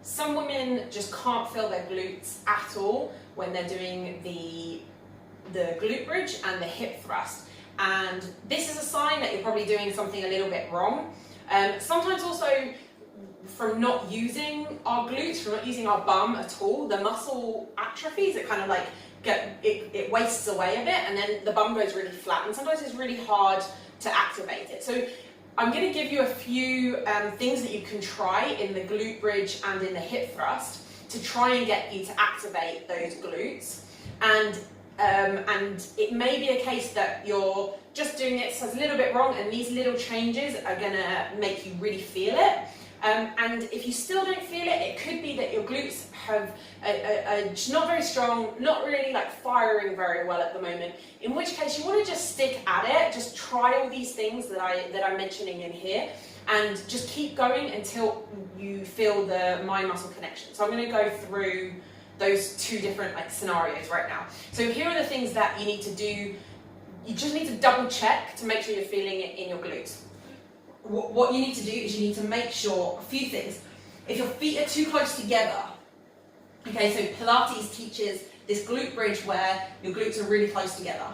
some women just can't feel their glutes at all when they're doing the glute bridge and the hip thrust. And this is a sign that you're probably doing something a little bit wrong. Sometimes also from not using our glutes, from not using our bum at all, the muscle atrophies. It kind of like it wastes away a bit, and then the bum goes really flat, and sometimes it's really hard to activate it. So I'm going to give you a few things that you can try in the glute bridge and in the hip thrust to try and get you to activate those glutes. And it may be a case that you're just doing it a little bit wrong, and these little changes are going to make you really feel it. And if you still don't feel it, it could be that your glutes have just not very strong, not really like firing very well at the moment, in which case you want to just stick at it, just try all these things that I'm mentioning in here, and just keep going until you feel the mind-muscle connection. So I'm going to go through those two different scenarios right now. So here are the things that you need to do. You just need to double check to make sure you're feeling it in your glutes. What you need to do is you need to make sure a few things. If your feet are too close together, okay, so Pilates teaches this glute bridge where your glutes are really close together.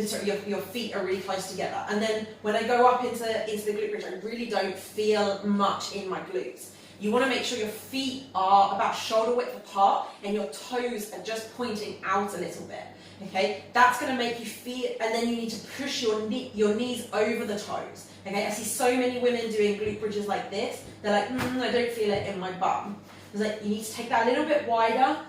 Sorry, your feet are really close together. And then when I go up into the glute bridge, I really don't feel much in my glutes. You want to make sure your feet are about shoulder width apart and your toes are just pointing out a little bit. Okay, that's going to make you feel, and then you need to push your knees over the toes. Okay, I see so many women doing glute bridges like this. They're like, I don't feel it in my bum. It's like, you need to take that a little bit wider,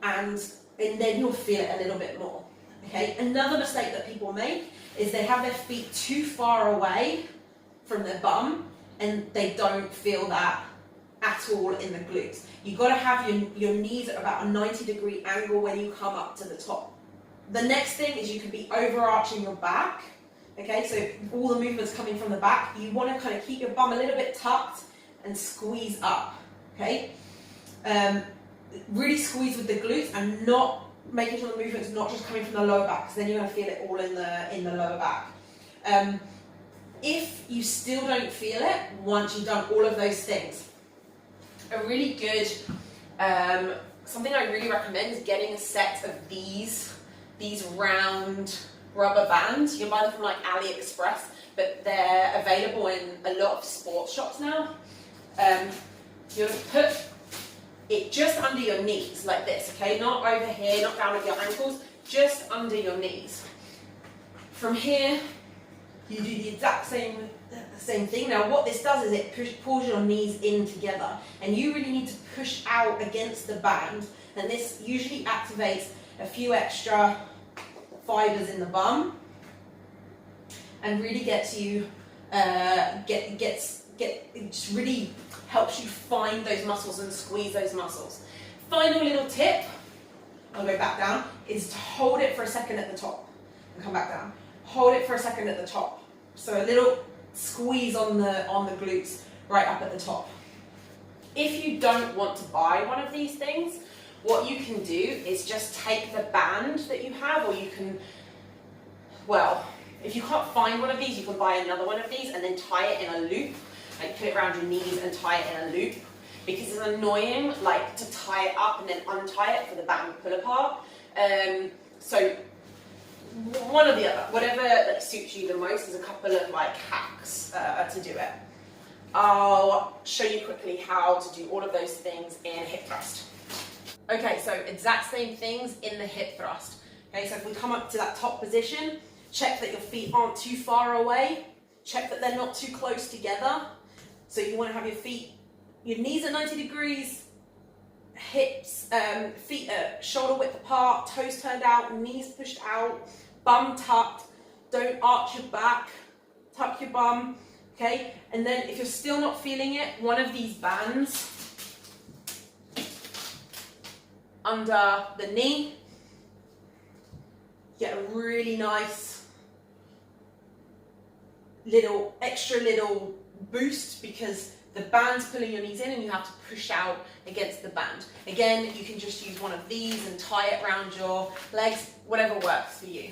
and then you'll feel it a little bit more. Okay, another mistake that people make is they have their feet too far away from their bum, and they don't feel that at all in the glutes. You've got to have your knees at about a 90-degree angle when you come up to the top. The next thing is you can be overarching your back. Okay, so all the movement's coming from the back. You want to kind of keep your bum a little bit tucked and squeeze up. Okay, really squeeze with the glutes and not making sure the movement's not just coming from the lower back, because then you're going to feel it all in the lower back. If you still don't feel it once you've done all of those things, a really good something I really recommend is getting a set of these round rubber bands. You can buy them from like AliExpress, but they're available in a lot of sports shops now. You're going to put it just under your knees like this, okay? Not over here, not down at your ankles, just under your knees. From here, you do the exact same thing. Now what this does is it pulls your knees in together, and you really need to push out against the band, and this usually activates a few extra fibers in the bum and really gets you it just really helps you find those muscles and squeeze those muscles. Final little tip, I'll go back down, is to hold it for a second at the top and come back down. Hold it for a second at the top. So a little squeeze on the glutes right up at the top. If you don't want to buy one of these things, what you can do is just take the band that you have, or you can, well, if you can't find one of these, you can buy another one of these and then tie it in a loop. Like put it around your knees and tie it in a loop, because it's annoying like to tie it up and then untie it for the band pull apart. So one or the other, whatever suits you the most. There's a couple of hacks to do it. I'll show you quickly how to do all of those things in hip thrust. Okay, so exact same things in the hip thrust. Okay, so if we come up to that top position, check that your feet aren't too far away, check that they're not too close together. So you want to have your knees at 90 degrees, hips, feet at shoulder width apart, toes turned out, knees pushed out, bum tucked. Don't arch your back, tuck your bum. Okay, and then if you're still not feeling it, one of these bands under the knee, get a really nice extra little boost, because the band's pulling your knees in and you have to push out against the band. Again, you can just use one of these and tie it around your legs, whatever works for you.